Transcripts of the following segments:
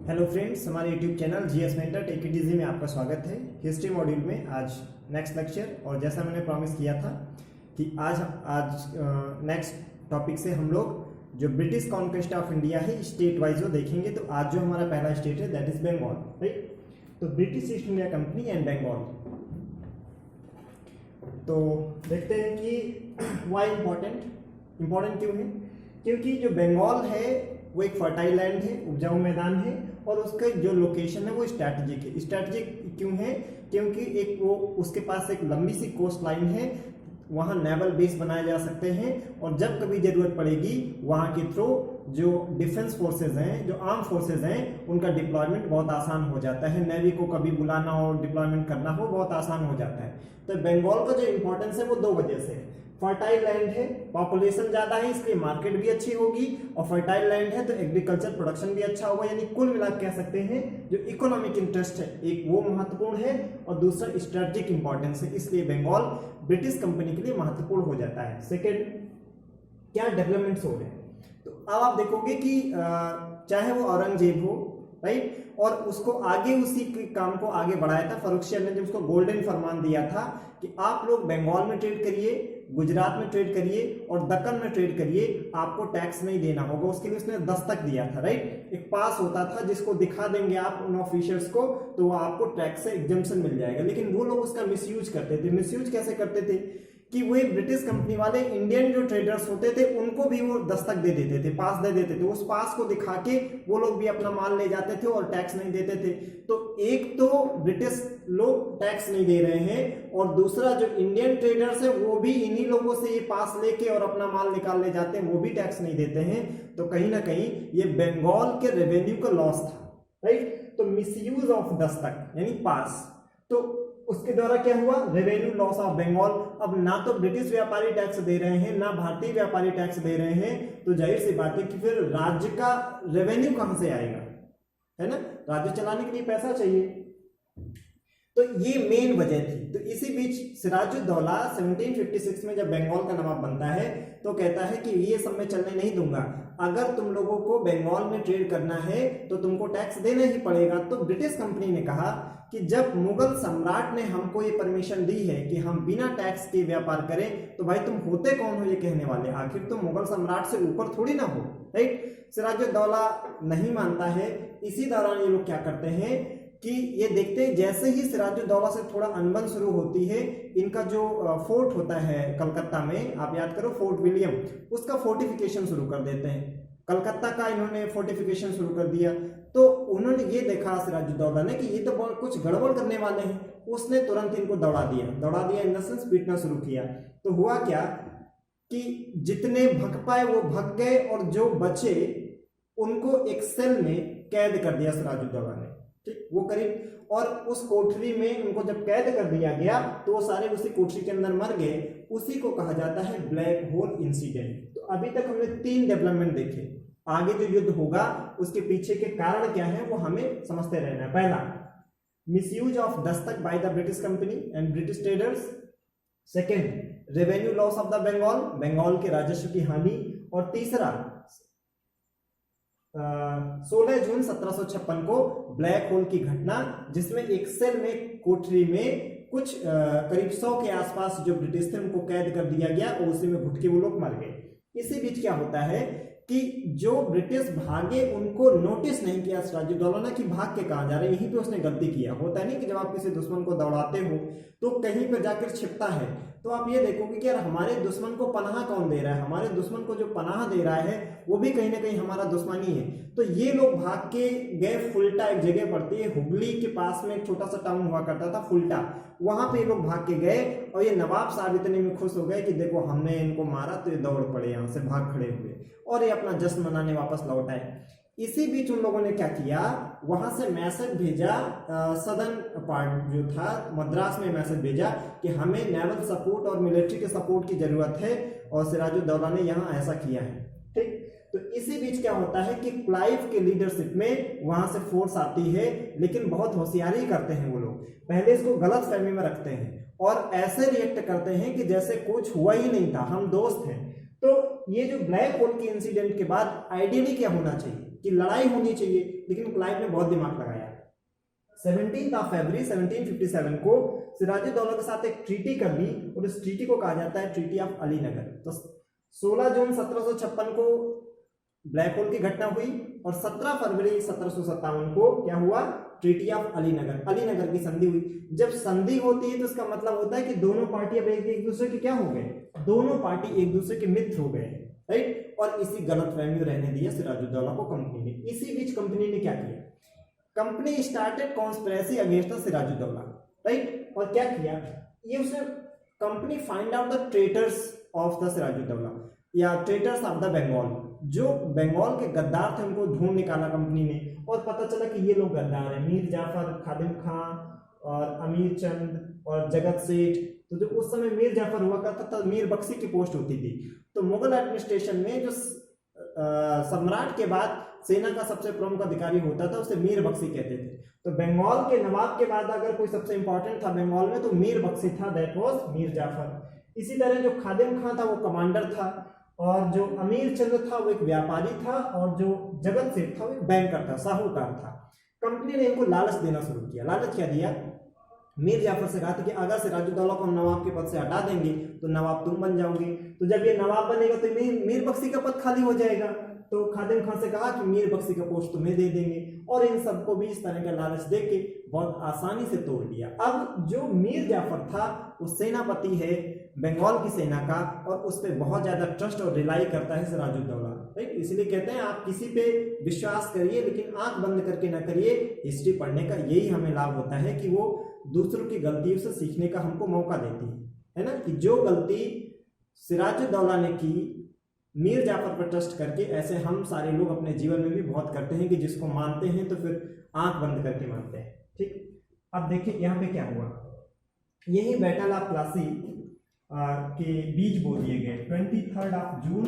Hello friends, हमारे YouTube channel GS mentor take it easy में आपका स्वागत है। हिस्ट्री मॉड्यूल में आज नेक्स्ट लेक्चर, और जैसा मैंने प्रॉमिस किया था कि आज नेक्स्ट टॉपिक से हम लोग जो ब्रिटिश कॉन्क्वेस्ट ऑफ इंडिया है स्टेट वाइज वो देखेंगे। तो आज जो हमारा पहला स्टेट है दैट इज बंगाल, राइट। तो British East India Company and Bengal. तो देखते हैं कि वाई इम्पोर्टेंट क्यों है। क्योंकि जो बंगाल है वो एक फर्टाइल लैंड है, उपजाऊ मैदान है, और उसका जो लोकेशन है वो स्ट्रैटेजिक है। स्ट्रैटेजिक क्यों है? क्योंकि एक वो उसके पास एक लंबी सी कोस्ट लाइन है, वहाँ नेवल बेस बनाए जा सकते हैं, और जब कभी जरूरत पड़ेगी वहाँ के थ्रू जो डिफेंस फोर्सेज हैं, जो आर्म फोर्सेज हैं, उनका डिप्लॉयमेंट बहुत आसान हो जाता है। नेवी को कभी बुलाना हो, डिप्लॉयमेंट करना हो, बहुत आसान हो जाता है। तो बंगाल का जो इंपॉर्टेंस है वो दो वजह से है। फर्टाइल लैंड है, पॉपुलेशन ज्यादा है इसलिए मार्केट भी अच्छी होगी, और फर्टाइल लैंड है तो एग्रीकल्चर प्रोडक्शन भी अच्छा होगा। यानी कुल मिलाकर कह सकते हैं जो इकोनॉमिक इंटरेस्ट है एक वो महत्वपूर्ण है, और दूसरा स्ट्रेटेजिक इंपॉर्टेंस है, इसलिए बंगाल ब्रिटिश कंपनी के लिए महत्वपूर्ण हो जाता है। सेकेंड, क्या डेवलपमेंट्स हो गए। तो अब आप देखोगे कि चाहे वो औरंगजेब हो, राइट, और उसको आगे उसी के काम को आगे बढ़ाया था फर्रुखसिंह ने, जब उसको गोल्डन फरमान दिया था कि आप लोग बंगाल में ट्रेड करिए, गुजरात में ट्रेड करिए और दक्कन में ट्रेड करिए, आपको टैक्स नहीं देना होगा। उसके लिए उसने दस्तक दिया था, राइट। एक पास होता था जिसको दिखा देंगे आप उन ऑफिशियल्स को तो आपको टैक्स से एग्जम्पशन मिल जाएगा। लेकिन वो लोग उसका मिसयूज करते थे। मिसयूज कैसे करते थे कि वो ब्रिटिश कंपनी वाले इंडियन जो ट्रेडर्स होते थे उनको भी वो दस्तक दे देते थे, पास दे देते थे। उस पास को दिखा के वो लोग भी अपना माल ले जाते थे और टैक्स नहीं देते थे। तो एक तो ब्रिटिश लोग टैक्स नहीं दे रहे हैं, और दूसरा जो इंडियन ट्रेडर्स है वो भी इन्हीं लोगों से ये पास लेके और अपना माल निकाल ले जाते हैं, वो भी टैक्स नहीं देते हैं। तो कहीं ना कहीं ये बंगाल के रेवेन्यू का लॉस था, राइट। तो मिसयूज ऑफ दस्तक यानी पास, तो उसके द्वारा क्या हुआ, रेवेन्यू लॉस ऑफ बंगाल। अब ना तो ब्रिटिश व्यापारी टैक्स दे रहे हैं, ना भारतीय व्यापारी टैक्स दे रहे हैं, तो जाहिर सी बात है कि फिर राज्य का रेवेन्यू कहां से आएगा, है ना। राज्य चलाने के लिए पैसा चाहिए। तो ये मेन वजह थी। तो इसी बीच सिराजुद्दौला 1756 में जब बंगाल का नवाब बनता है तो कहता है कि ये सब मैं चलने नहीं दूंगा, अगर तुम लोगों को बंगाल में ट्रेड करना है तो तुमको टैक्स देना ही पड़ेगा। तो ब्रिटिश कंपनी ने कहा कि जब मुगल सम्राट ने हमको ये परमिशन दी है कि हम बिना टैक्स के व्यापार करें, तो भाई तुम होते कौन हो ये कहने वाले, आखिर तुम मुगल सम्राट से ऊपर थोड़ी ना हो, राइट। सिराजुद्दौला नहीं मानता है। इसी दौरान ये लोग क्या करते हैं कि ये देखते हैं जैसे ही सिराजुद्दौला से थोड़ा अनबन शुरू होती है, इनका जो फोर्ट होता है कलकत्ता में, आप याद करो फोर्ट विलियम, उसका फोर्टिफिकेशन शुरू कर देते हैं। कलकत्ता का इन्होंने फोर्टिफिकेशन शुरू कर दिया। तो उन्होंने ये देखा सिराजुद्दौला ने कि ये तो बहुत कुछ गड़बड़ करने वाले हैं, उसने तुरंत इनको दौड़ा दिया इन द सेंस पीटना शुरू किया। तो हुआ क्या कि जितने भग पाए वो भग गए, और जो बचे उनको एक सेल में कैद कर दिया सिराजुद्दौला ने, ठीक। वो करीब, और उस कोठरी में उनको जब कैद कर दिया गया तो वो सारे उसी कोठरी के अंदर मर गए। उसी को कहा जाता है ब्लैक होल इंसिडेंट। तो अभी तक हमने 3 डेवलपमेंट देखे। आगे जो युद्ध होगा उसके पीछे के कारण क्या है वो हमें समझते रहना है। पहला, misuse of dastak by the British company and British traders. Second, revenue loss of the Bengal के राजस्व की हानि। और तीसरा, 16 जून 1756 को ब्लैक होल की घटना, जिसमें एक सेल में कोठरी में कुछ करीब 100 के आसपास जो ब्रिटिश थे उनको कैद कर दिया गया, और उसी में घुट के वो लोग मर गए। इसी बीच क्या होता है कि जो ब्रिटिश भागे उनको नोटिस नहीं किया सिराजुद्दौला ने कि भाग के कहां जा रहे हैं। यहीं पे उसने गलती किया। होता है नहीं कि जब आप किसी दुश्मन को दौड़ाते हो तो कहीं पर जाकर छिपता है, तो आप ये देखोगे कि यार हमारे दुश्मन को पनाह कौन दे रहा है, हमारे दुश्मन को जो पनाह दे रहा है वो भी कहीं ना कहीं हमारा दुश्मन ही है। तो ये लोग भाग के गए। फुल्टा एक जगह पड़ती है, हुगली के पास में एक छोटा सा टाउन हुआ करता था फुल्टा, वहां पे ये लोग भाग के गए, और ये नवाब साहब इतने में खुश हो गए कि देखो हमने इनको मारा, तो ये दौड़ पड़े, यहाँ से भाग खड़े हुए, और ये अपना जश्न मनाने वापस लौट आए। इसी बीच उन लोगों ने क्या किया, वहां से मैसेज भेजा, सदर्न पार्ट जो था मद्रास में मैसेज भेजा कि हमें नेवल सपोर्ट और मिलिट्री के सपोर्ट की जरूरत है, और सिराजुद्दौला ने यहाँ ऐसा किया है, ठीक। तो इसी बीच क्या होता है कि क्लाइव के लीडरशिप में वहां से फोर्स आती है, लेकिन बहुत होशियारी करते हैं वो लोग। पहले इसको गलत फहमी में रखते हैं और ऐसे रिएक्ट करते हैं कि जैसे कुछ हुआ ही नहीं था, हम दोस्त हैं। तो ये जो ब्लैक होल के इंसिडेंट के बाद आइडियली क्या होना चाहिए कि लड़ाई होनी चाहिए, लेकिन क्लाइव ने बहुत दिमाग लगाया। 17 फरवरी 1757 को सिराजुद्दौला के साथ एक ट्रीटी कर ली और इस ट्रीटी को कहा जाता है ट्रीटी ऑफ अलीनगर। तो 16 जून 1756 को ब्लैक होल की घटना हुई और 17 फरवरी 1757 को क्या हुआ, ट्रीटी ऑफ अलीनगर, अलीनगर की संधि हुई। जब संधि होती है तो इसका मतलब होता है कि दोनों पार्टी अब एक दूसरे के क्या हो गए, दोनों पार्टी एक दूसरे के मित्र हो गए, राइट। और इसी गलतफहमी रहने दिया सिराजुद्दौला को कंपनी ने। इसी बीच कंपनी ने क्या किया, company started conspiracy against the Sirajuddaula, right. और क्या किया, ये उसने company find out the traitors of the Sirajuddaula या ट्रेटर्स ऑफ द बंगाल, जो बंगाल के गद्दार थे उनको ढूंढ निकाला कंपनी ने और पता चला कि ये लोग गद्दार हैं, मीर जाफर, खादिम खां और अमीर चंद और जगत सेठ। तो जो उस समय मीर जाफर हुआ करता था, मीर बख्शी की पोस्ट होती थी। तो मुगल एडमिनिस्ट्रेशन में जो सम्राट के बाद सेना का सबसे प्रमुख अधिकारी होता था उसे मीर बख्शी कहते थे। तो बंगाल के नवाब के बाद अगर कोई सबसे इंपॉर्टेंट था बंगाल में तो मीर बख्शी था, दैट वाज मीर जाफर। इसी तरह जो खादिम खां था वो कमांडर था और जो अमीर चंद था वो एक व्यापारी था और जो जगत सेठ था वो एक बैंकर था, साहूकार था। कंपनी ने इनको लालच देना शुरू किया। लालच क्या दिया, मीर जाफर से कहा था कि अगर सिराजुद्दौला को हम नवाब के पद से हटा देंगे तो नवाब तुम बन जाओगे, तो जब ये नवाब बनेगा तो मीर बख्शी का पद खाली हो जाएगा। तो खादिम खान से कहा कि मीर बख्शी का पोस्ट तुम्हें दे देंगे और इन सबको भी इस तरह का लालच देके बहुत आसानी से तोड़ दिया। अब जो मीर जाफर था वो सेनापति है बंगाल की सेना का और उस पर बहुत ज्यादा ट्रस्ट और रिलाई करता है सिराजुद्दौला, राइट। इसलिए कहते हैं आप किसी पे विश्वास करिए लेकिन आंख बंद करके ना करिए। हिस्ट्री पढ़ने का यही हमें लाभ होता है कि वो दूसरों की गलतियों से सीखने का हमको मौका देती है ना, कि जो गलती सिराजुद्दौला ने की मीर जाफर पर ट्रस्ट करके, ऐसे हम सारे लोग अपने जीवन में भी बहुत करते हैं कि जिसको मानते हैं तो फिर आंख बंद करके मानते हैं, ठीक। अब देखिए यहाँ पे क्या हुआ, यही बैटल ऑफ प्लासी के बीज बो दिए गए 23 जून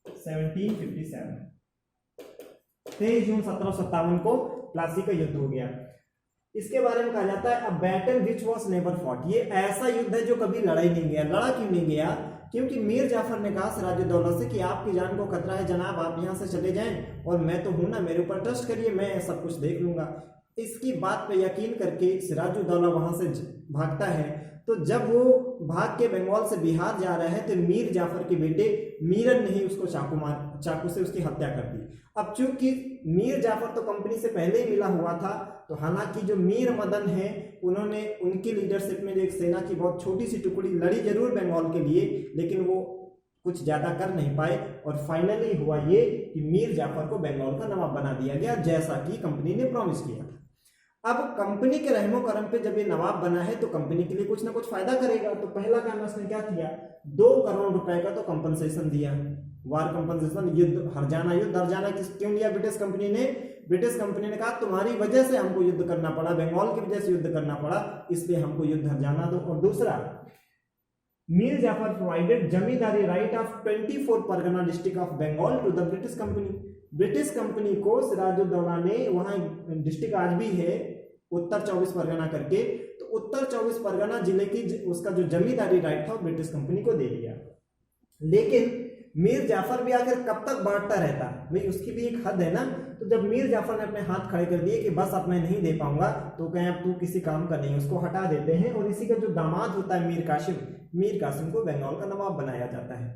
1757। 23 जून 1757 को प्लासी का युद्ध हो गया। इसके बारे में कहा जाता है a battle which was never fought. ये ऐसा युद्ध है जो कभी लड़ा ही नहीं गया। लड़ा क्यों नहीं गया, क्योंकि मीर जाफर ने कहा सिराजुद्दौला से कि आपकी जान को खतरा है जनाब, आप यहाँ से चले जाएं और मैं तो हूं ना, मेरे ऊपर ट्रस्ट करिए, मैं सब कुछ देख लूंगा। इसकी बात पे यकीन करके सिराजुद्दौला वहां से भागता है। तो जब वो भाग के बंगाल से बिहार जा रहा है तो मीर जाफर के बेटे मीरन ने ही उसको चाकू से उसकी हत्या कर दी। अब चूंकि मीर जाफर तो कंपनी से पहले ही मिला हुआ था, तो हालांकि जो मीर मदन है उन्होंने उनकी लीडरशिप में जो एक सेना की बहुत छोटी सी टुकड़ी लड़ी जरूर बंगाल के लिए, लेकिन वो कुछ ज्यादा कर नहीं पाए और फाइनली हुआ ये कि मीर जाफर को बंगाल का नवाब बना दिया गया जैसा कि कंपनी ने प्रॉमिस किया था। अब कंपनी के रहमो करम पे जब ये नवाब बना है तो कंपनी के लिए कुछ ना कुछ फायदा करेगा। तो पहला काम उसने क्या किया, 2 करोड़ रुपए का तो कंपनसेशन दिया, वार कंपनसेशन, युद्ध हर जाना क्यों लिया ब्रिटिश कंपनी ने? ब्रिटिश कंपनी ने कहा तुम्हारी वजह से हमको युद्ध करना पड़ा, बंगाल की वजह से युद्ध करना पड़ा, इसलिए हमको युद्ध हर जाना दो। और दूसरा, Mir Jafar provided zamindari right of 24 Pargana district of Bengal to the British company. British company को सिराजुद्दौला ने, वहां डिस्ट्रिक्ट आज भी है उत्तर 24 परगना करके, तो उत्तर 24 परगना जिले की उसका जो जमींदारी राइट था वो ब्रिटिश कंपनी को दे दिया। लेकिन मीर जाफर भी आखिर कब तक बांटता रहता, भाई उसकी भी एक हद है ना। तो जब मीर जाफर ने अपने हाथ खड़े कर दिए कि बस अब मैं नहीं दे पाऊंगा, तो कहें अब तू किसी काम का नहीं, उसको हटा देते हैं और इसी का जो दामाद होता है मीर कासिम को बंगाल का नवाब बनाया जाता है।